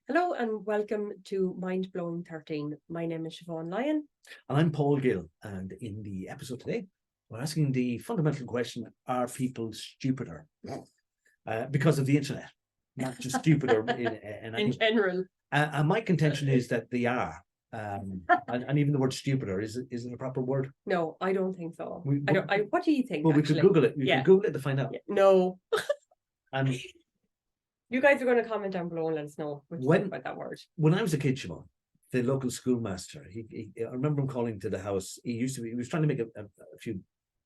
Hello and welcome to Mind Blowing 13. My name is Siobhan Lyon. And I'm Paul Gill, and in the episode today, we're asking the fundamental question, are people stupider? Because of the internet, not just stupider in general. And my contention is that they are. And even the word stupider, is it a proper word? No, I don't think so. What do you think? Well, we could Google it. We could Google it to find out. Yeah. No. And you guys are going to comment down below and let us know what you think about that word. When I was a kid, Siobhan, the local schoolmaster, I remember him calling to the house. He was trying to make a few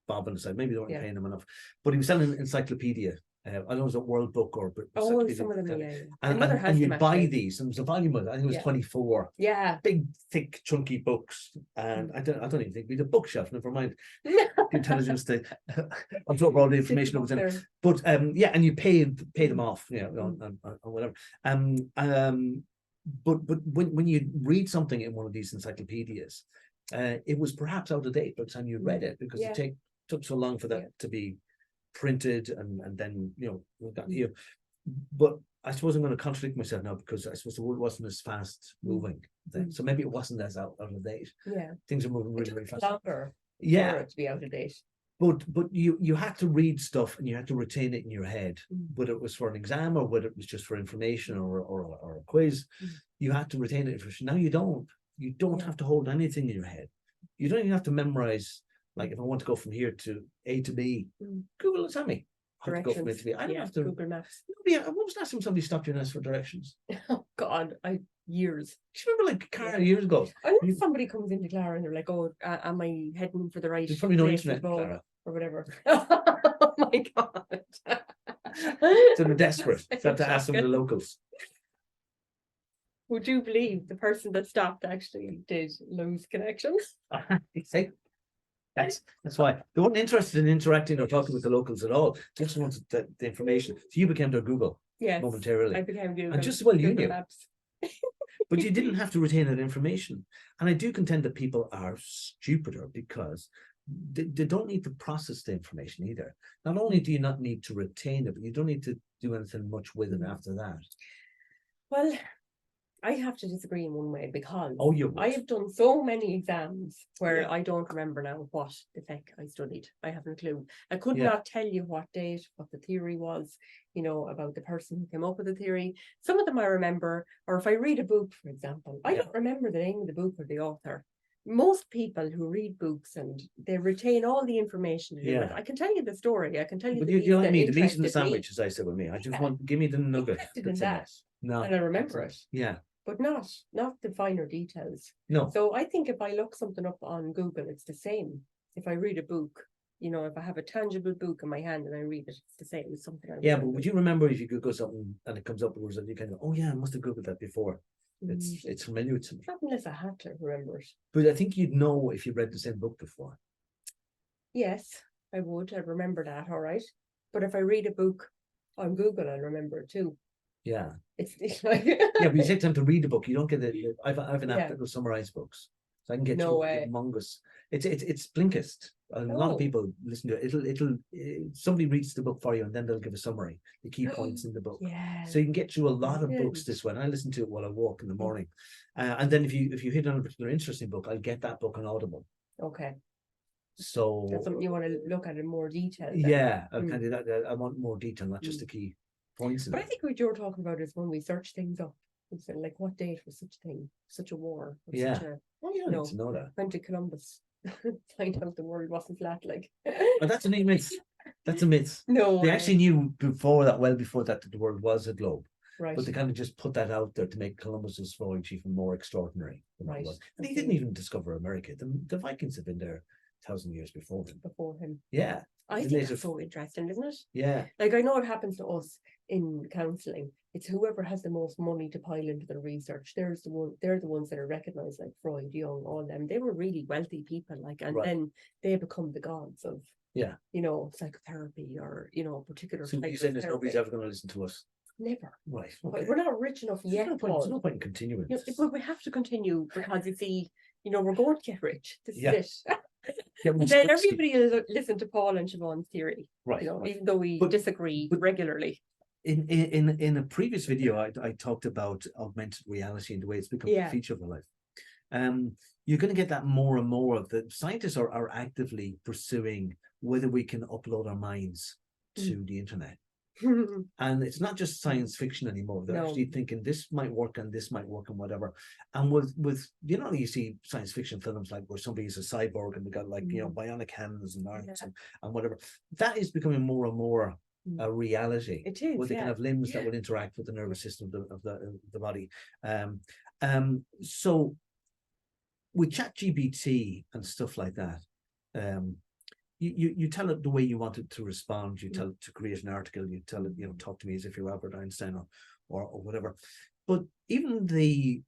bob on the side. Maybe they weren't paying him enough, but he was selling an encyclopedia. I don't know, it was a World Book or some of them, yeah. And you'd buy these, and it was a volume of, I think it was 24. Yeah. Big, thick, chunky books. And I don't even think we had a bookshelf, never mind the intelligence to absorb all the information that was in it. But and you pay them off, or whatever. But when you read something in one of these encyclopedias, it was perhaps out of date by the time you read it, because it took so long for that to be printed and then got here. But I suppose I'm going to contradict myself now, because I suppose the world wasn't as fast moving then, so maybe it wasn't as out of date. Things are moving really fast. Longer for it to be out of date. But you had to read stuff and you had to retain it in your head, whether it was for an exam or whether it was just for information or a quiz. You had to retain it. Now you don't. You don't have to hold anything in your head. You don't even have to memorize. Like if I want to go from here to A to B, Google will tell me how to go from A to B. I don't have to. Google Maps. When was the last time somebody stopped you and asked for directions? Oh God, years. Do you remember, like, Cara years ago? I know somebody comes into Clara and they're like, "Oh, am I heading for the right?" There's probably no internet, Clara, or whatever. Oh my God! So they're desperate. They have to ask some of the locals. Would you believe the person that stopped actually did lose connections? See? That's why they weren't interested in interacting or talking with the locals at all. They just wanted the information. So you became their Google momentarily. I became Google. And just as well you knew. Maps. But you didn't have to retain that information. And I do contend that people are stupider because they don't need to process the information either. Not only do you not need to retain it, but you don't need to do anything much with it after that. Well, I have to disagree in one way, because I have done so many exams where I don't remember now what the heck I studied. I haven't a clue. I could not tell you what date, what the theory was, about the person who came up with the theory. Some of them I remember, or if I read a book, for example, I don't remember the name of the book or the author. Most people who read books and they retain all the information to do it. I can tell you the story. I can tell you. But you like me, the meat and the sandwich, as I said with me. I just want, give me the nugget. In that. No, and I remember it. Yeah. But not the finer details. No. So I think if I look something up on Google, it's the same. If I read a book, if I have a tangible book in my hand and I read it, it's the same. It's something. But would you remember if you Google something and it comes up with and you kind of, oh yeah, I must have Googled that before. It's familiar to me. Not unless I had to remember it. But I think you'd know if you read the same book before. Yes, I would. I'd remember that, all right. But if I read a book on Google, I'll remember it too. Yeah. It's like but you take time to read the book. You don't get it. I've an app that will summarize books, so I can get humongous. It's Blinkist. A lot of people listen to it. It'll somebody reads the book for you, and then they'll give a summary, the key points in the book. So you can get through a lot of books this way. And I listen to it while I walk in the morning, and then if you hit on a particular interesting book, I'll get that book on Audible. Okay. So that's something you want to look at in more detail. Yeah, I want more detail, not just the key points. But I think what you're talking about is when we search things up. So like, what date was such a thing, such a war? Need to know that. When did Columbus find out the world wasn't flat? Like, but that's a neat myth. That's a myth. No, they actually knew well before that the world was a globe. Right. But they kind of just put that out there to make Columbus's voyage even more extraordinary than it was. And he didn't even discover America. The Vikings have been there 1,000 years before him. Yeah. I think that's so interesting, isn't it? Yeah. Like, I know it happens to us in counselling. It's whoever has the most money to pile into the research. They're the ones that are recognised, like Freud, Jung, all them. They were really wealthy people, then they become the gods of psychotherapy or particular. So you're saying nobody's ever going to listen to us? Never. Right. Okay. We're not rich enough yet. There's no point in continuing. But we have to continue because you see, we're going to get rich. This is it. Then everybody will listen to Paul and Siobhan's theory, right? Even though we disagree regularly. In a previous video, I talked about augmented reality and the way it's become a feature of our life. You're going to get that more and more of the scientists are actively pursuing whether we can upload our minds to the internet. And it's not just science fiction anymore. They're actually thinking this might work and this might work and whatever. And with you know, you see science fiction films like where somebody is a cyborg and they got like, you know, bionic hands and arms and whatever. That is becoming more and more a reality. It is, where they can have limbs that will interact with the nervous system of the body. So with ChatGPT and stuff like that, you tell it the way you want it to respond. You tell it to create an article. You tell it, you know, talk to me as if you're Albert Einstein or whatever. But even the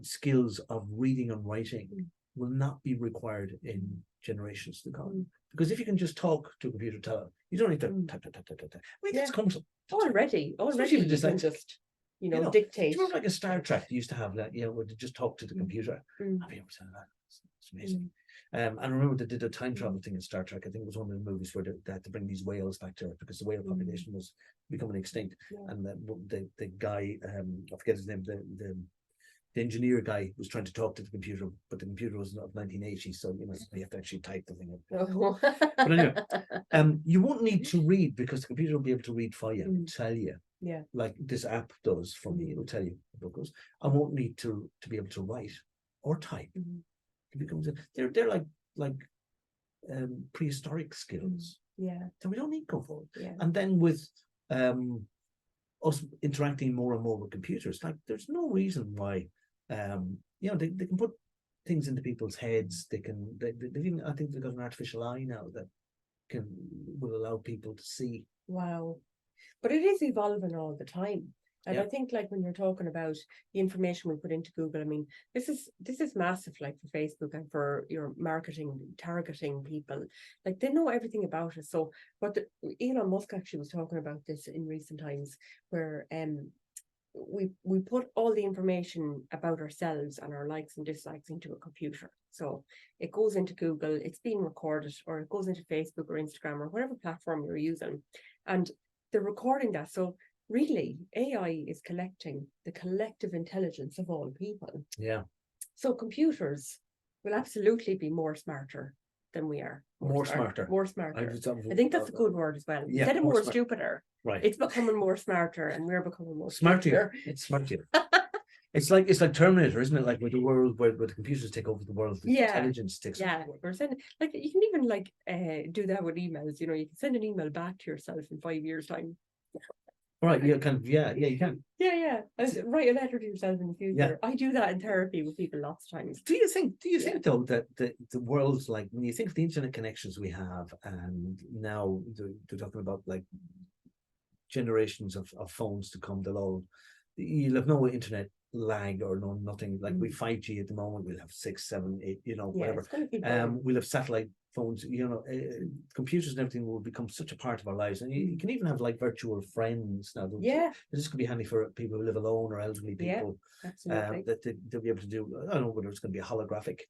skills of reading and writing will not be required in generations to come. Because if you can just talk to a computer, tell it, you don't need to type. I mean, that's cumbersome. Already, you can just, you know, dictate. Do you remember like a Star Trek they used to have that, you know, where they just talk to the computer? Have you ever seen that? It's amazing. And I remember they did a time travel thing in Star Trek. I think it was one of the movies where they had to bring these whales back to Earth because the whale population was becoming extinct. And the guy, I forget his name, the engineer guy was trying to talk to the computer, but the computer was of 1980, so you know you have to actually type the thing up. But anyway, you won't need to read because the computer will be able to read for you and tell you. Yeah, like this app does for me. It'll tell you the book goes. I won't need to be able to write or type. It becomes they're like prehistoric skills. So we don't need to go forward. And then with us interacting more and more with computers, like there's no reason why you know they can put things into people's heads. They've even, I think they've got an artificial eye now that will allow people to see. Wow. But it is evolving all the time. And I think like when you're talking about the information we put into Google, I mean, this is massive, like for Facebook and for your marketing, targeting people, like they know everything about us. So what Elon Musk actually was talking about this in recent times, where we put all the information about ourselves and our likes and dislikes into a computer. So it goes into Google, it's being recorded, or it goes into Facebook or Instagram or whatever platform you're using, and they're recording that. So really, AI is collecting the collective intelligence of all people. Yeah. So computers will absolutely be more smarter than we are. More smarter. I think that's a good word as well. Instead of more stupider, right? It's becoming more smarter, and we're becoming more smarter. It's smarter. It's like Terminator, isn't it? Like with the world where the computers take over the world, the intelligence takes over the world. We're sending, like you can even like do that with emails. You know, you can send an email back to yourself in 5 years' time. Right, you can, you can. Yeah. Write a letter to yourself in the future. I do that in therapy with people lots of times. Do you think though that the world's like, when you think of the internet connections we have, and now they're talking about like generations of phones to come, you'll have no internet lag or nothing. Like we 5G at the moment, we'll have 6, 7, 8, you know, whatever. We'll have satellite phones, you know, computers and everything will become such a part of our lives. And you can even have like virtual friends now. This could be handy for people who live alone or elderly people. Absolutely. That they'll be able to do. I don't know whether it's going to be a holographic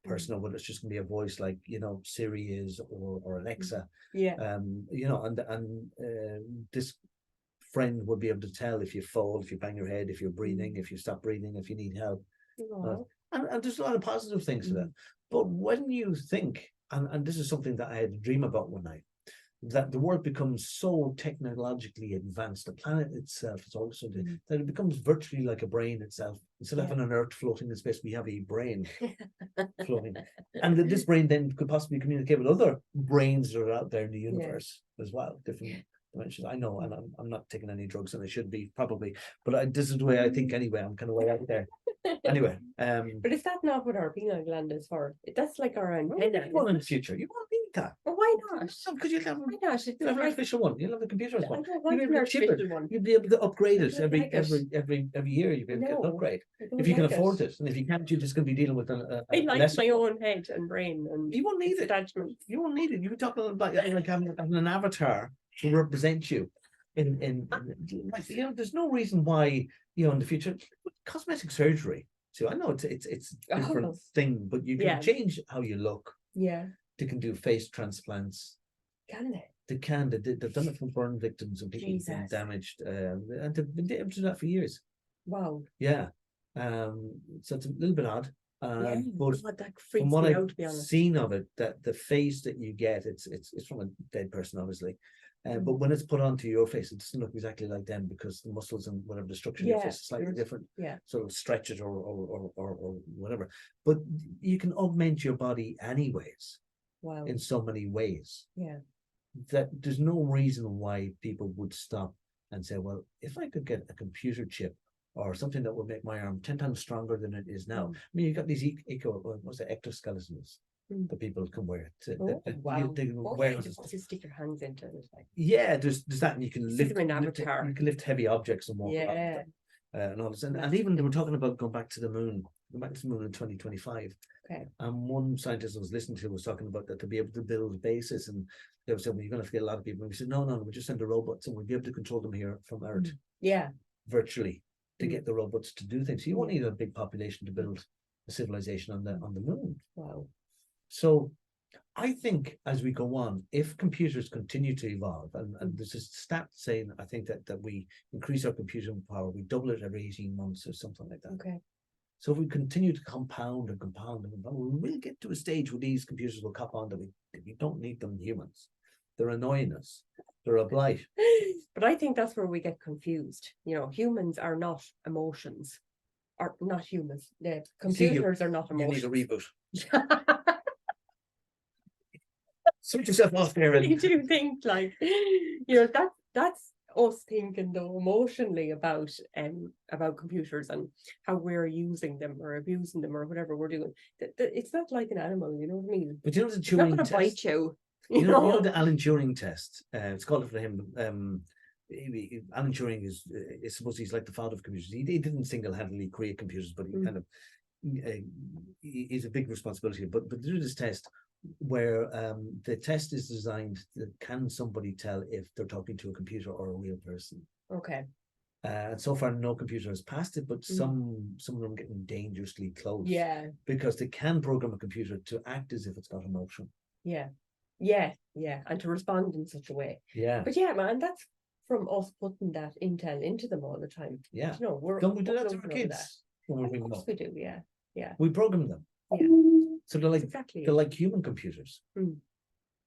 person or whether it's just going to be a voice like, you know, Siri is or Alexa. You know, and this friend will be able to tell if you fall, if you bang your head, if you're breathing, if you stop breathing, if you need help. And there's a lot of positive things to that. But when you think, and this is something that I had a dream about one night, that the world becomes so technologically advanced, the planet itself is also that it becomes virtually like a brain itself. Instead of having an earth floating in space, we have a brain floating. And that this brain then could possibly communicate with other brains that are out there in the universe as well, different dimensions. I know, and I'm not taking any drugs, and I should be probably, but this is the way I think anyway. I'm kind of way out there. Anyway, but is that not what our pineal gland is for? That's like our antenna. Well, in the future, you won't need that. Well, why not? Because you'll have, you'll have an artificial one. You'll have a computer one. I don't want an artificial one. You'll be able to upgrade it every year. You'll be able to get an upgrade if you can afford it. And if you can't, you're just going to be dealing with I like my own head and brain, and you won't need it. You won't need it. You were talking about like having an avatar to represent you. Like, you know, there's no reason why, you know, in the future, cosmetic surgery. So I know it's a different thing, but you can change how you look. Yeah. They can do face transplants. Can they? They can. They've done it for burn victims and people who've been damaged, and they've been able to do that for years. Wow. Yeah. So it's a little bit odd. Yeah, but that freaks from what me I've out, to be honest. seen of it, that the face that you get, it's from a dead person, obviously. But when it's put onto your face, it doesn't look exactly like them because the muscles and whatever the structure of your face is slightly different. Yeah. So it'll stretch it or whatever. But you can augment your body anyways. Wow. In so many ways. Yeah. That there's no reason why people would stop and say, well, if I could get a computer chip or something that would make my arm 10 times stronger than it is now. I mean, you've got these exoskeletons that people can wear. Wow. They can wear just stick your hands into it. Like. Yeah, there's that, and you can lift heavy objects and walk around. And all this. And even they were talking about going back to the moon in 2025. Okay. And one scientist I was listening to was talking about that to be able to build bases, and they were saying, well, you're going to have to get a lot of people. And we said, no, we just send the robots and we'll be able to control them here from Earth. Yeah. Virtually to get the robots to do things. So you won't need a big population to build a civilization on the moon. Wow. So I think as we go on, if computers continue to evolve, and there's a stat saying, I think that we increase our computing power, we double it every 18 months or something like that. Okay. So if we continue to compound, we will get to a stage where these computers will cop on that we don't need them humans. They're annoying us. They're a blight. But I think that's where we get confused. You know, humans are not emotions. Are not humans. The computers are not emotions. You need a reboot. Switch yourself off there. I do think, like, you know, that's us thinking though emotionally about computers and how we're using them or abusing them or whatever we're doing. It's not like an animal, you know what I mean? But you know the Turing test. It's not going to bite you. You know the Alan Turing test. It's called for him. Alan Turing is supposed he's like the father of computers. He didn't single-handedly create computers, but he kind of is a big responsibility. But they do this test where the test is designed that can somebody tell if they're talking to a computer or a real person. Okay. And so far no computer has passed it, but some of them getting dangerously close. Yeah. Because they can program a computer to act as if it's got emotion. Yeah, and to respond in such a way. Yeah. But yeah, man, that's from us putting that intel into them all the time. Yeah. You know, don't we do that to our kids? Of course we do, yeah. We program them. Yeah. So they're like they're like human computers,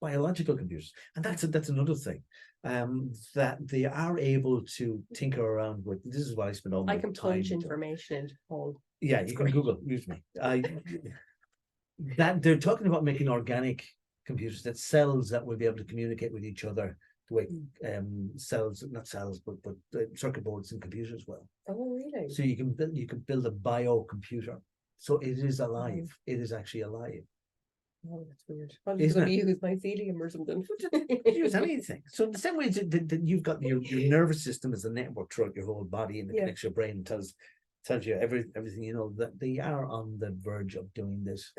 biological computers, and that's another thing. That they are able to tinker around with. This is why I spend all my time. I can punch information into Paul. Yeah, you can Google. Use me. That they're talking about making organic computers, that cells that will be able to communicate with each other the way not cells, but circuit boards in computers will. Oh, really? So you can build a biocomputer. So it is alive. It is actually alive. Oh, that's weird. I'm just going to use mycelium or something. Use anything. So the same way that you've got your nervous system as a network throughout your whole body, and it connects your brain and tells you everything you know, that they are on the verge of doing this,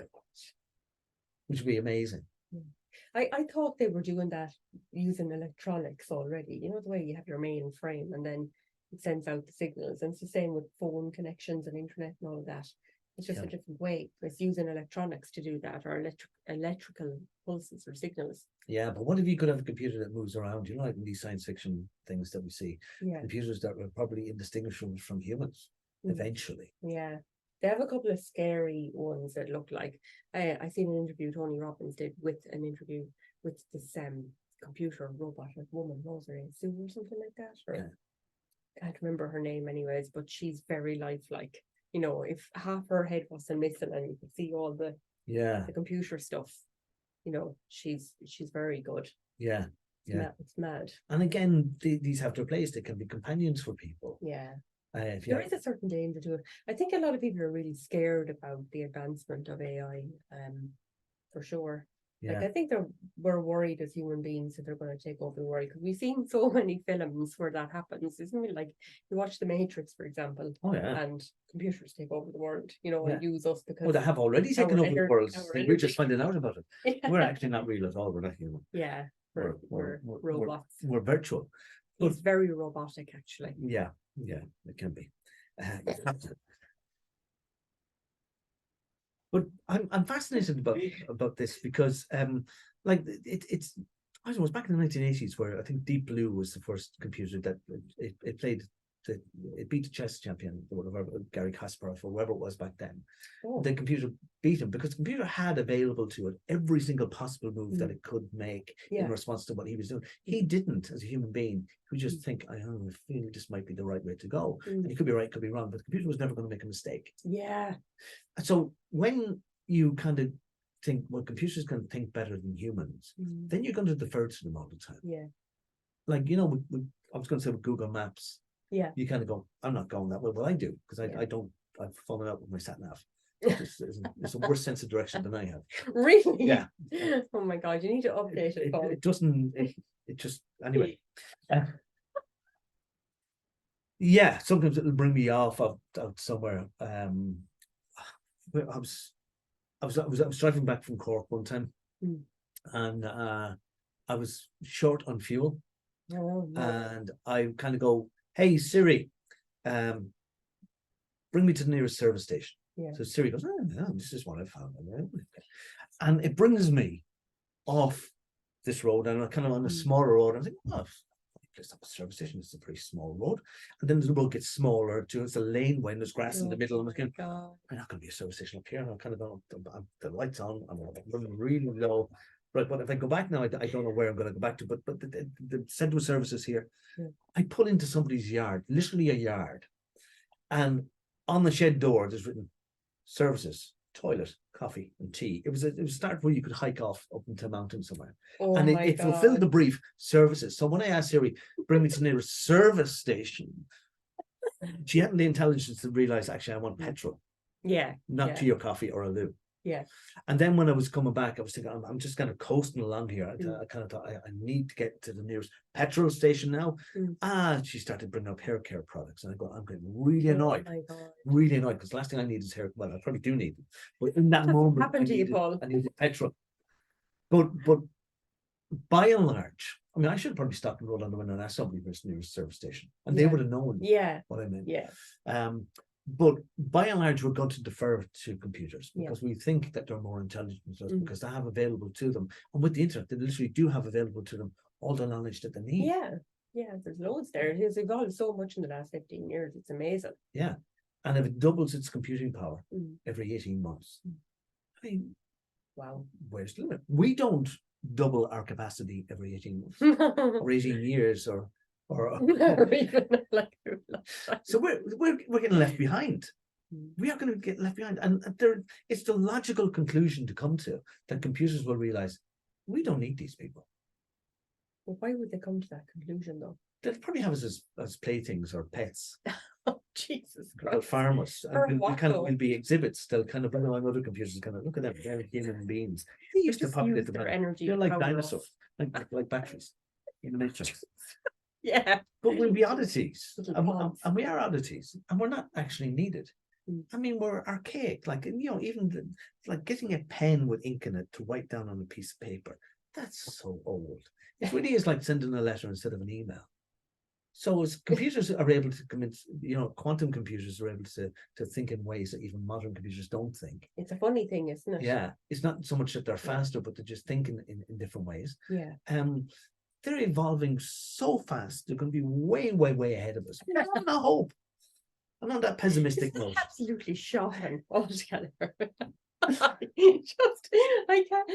which would be amazing. I thought they were doing that using electronics already. You know, the way you have your main frame and then it sends out the signals. And it's the same with phone connections and internet and all of that. It's just a different way. It's using electronics to do that, or electrical pulses or signals. Yeah, but what if you could have a computer that moves around? You know, like in these science fiction things that we see, computers that are probably indistinguishable from humans eventually. Yeah, they have a couple of scary ones that look like. I seen an interview Tony Robbins did with this computer robot, like woman, what was her name, Sue or something like that, or I can't remember her name anyways, but she's very lifelike. You know, if half her head wasn't missing and you could see all the computer stuff, you know, she's very good. Yeah. It's mad. And again, these have their place. They can be companions for people. Yeah. There is a certain danger to it. I think a lot of people are really scared about the advancement of AI, for sure. Yeah. Like, I think we're worried as human beings that they're going to take over the world, because we've seen so many films where that happens, isn't it? Like, you watch The Matrix, for example, and computers take over the world, you know, and use us because... they have already taken over the world. We're just finding out about it. We're actually not real at all. We're not human. Yeah, we're robots. We're virtual. It's very robotic, actually. Yeah, it can be. But I'm fascinated about this because like it's I don't know, it was back in the 1980s where I think Deep Blue was the first computer that it played. It beat the chess champion, or whatever, Gary Kasparov, or whoever it was back then. Oh. The computer beat him because the computer had available to it every single possible move that it could make in response to what he was doing. He didn't, as a human being, he would just think, I don't know, I feel this might be the right way to go. And he could be right, could be wrong, but the computer was never going to make a mistake. Yeah. So when you kind of think, well, computers can think better than humans, then you're going to defer to them all the time. Yeah. Like, you know, I was going to say with Google Maps, you kind of go, I'm not going that way. Well, I do, because I've fallen out with my sat nav. It's a worse sense of direction than I have. Really? Yeah. Oh my God, you need to update it. It doesn't, it just, anyway. Yeah, sometimes it'll bring me off out somewhere. I was driving back from Cork one time, and I was short on fuel. Oh, no. And I kind of go, hey Siri, bring me to the nearest service station. So Siri goes, oh, yeah, this is what I found. And it brings me off this road, and I'm kind of on a smaller road. I was like, oh, place up a service station. It's a pretty small road. And then the road gets smaller too. It's a laneway and there's grass in the middle. I'm thinking, I'm not going to be a service station up here. I'm kind of going, the lights on, I'm running really low. Right, but if I go back now, I don't know where I'm going to go back to. But the central services here, I pull into somebody's yard, literally a yard, and on the shed door there's written services, toilet, coffee, and tea. It was a start where you could hike off up into a mountain somewhere, and it fulfilled the brief, services. So when I asked Siri, bring me to the nearest service station, she hadn't the intelligence to realize actually I want petrol, not to your coffee or a loo. Yeah. And then when I was coming back, I was thinking, I'm just kind of coasting along here. I kind of thought, I need to get to the nearest petrol station now. She started bringing up hair care products. And I'm getting really annoyed. Really annoyed, because the last thing I need is hair. Well, I probably do need it. But in that moment, I needed petrol. But by and large, I mean, I should have probably stopped and rolled on the window and asked somebody for the nearest service station. And they would have known what I meant. Yeah. But by and large, we're going to defer to computers because we think that they're more intelligent than us because they have available to them. And with the internet, they literally do have available to them all the knowledge that they need. Yeah, there's loads there. It has evolved so much in the last 15 years. It's amazing. Yeah. And if it doubles its computing power every 18 months, I mean, wow, where's the limit? We don't double our capacity every 18 months or 18 years or even like so we're getting left behind. We are going to get left behind, and it's the logical conclusion to come to that computers will realize we don't need these people. Well, why would they come to that conclusion though? They'll probably have us as playthings or pets. Oh, Jesus Christ. They'll farm us. And we'll be exhibits. They'll kind of bring along other computers and kind of look at them. They're human beings. They used to populate the energy. They're like dinosaurs, like batteries in the matrix. Yeah, but we'll be oddities, and we are oddities, and we're not actually needed. I mean, we're archaic. Like, you know, even like getting a pen with ink in it to write down on a piece of paper. That's so old. It really is like sending a letter instead of an email. So as computers are able to convince, you know, quantum computers are able to think in ways that even modern computers don't think. It's a funny thing, isn't it? Yeah, it's not so much that they're faster, but they just think in different ways. Yeah. They're evolving so fast. They're going to be way, way, way ahead of us. There's no hope. I'm on that pessimistic note. Absolutely shocking altogether. I can't.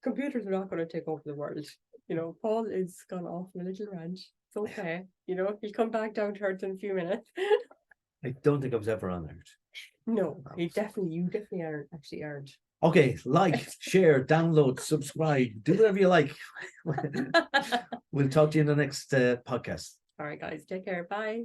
Computers are not going to take over the world. You know, Paul is gone off on a little rant. It's okay. You know, he'll come back down to earth in a few minutes. I don't think I was ever on earth. No, you definitely aren't. Okay, like, share, download, subscribe, do whatever you like. We'll talk to you in the next podcast. All right, guys, take care. Bye.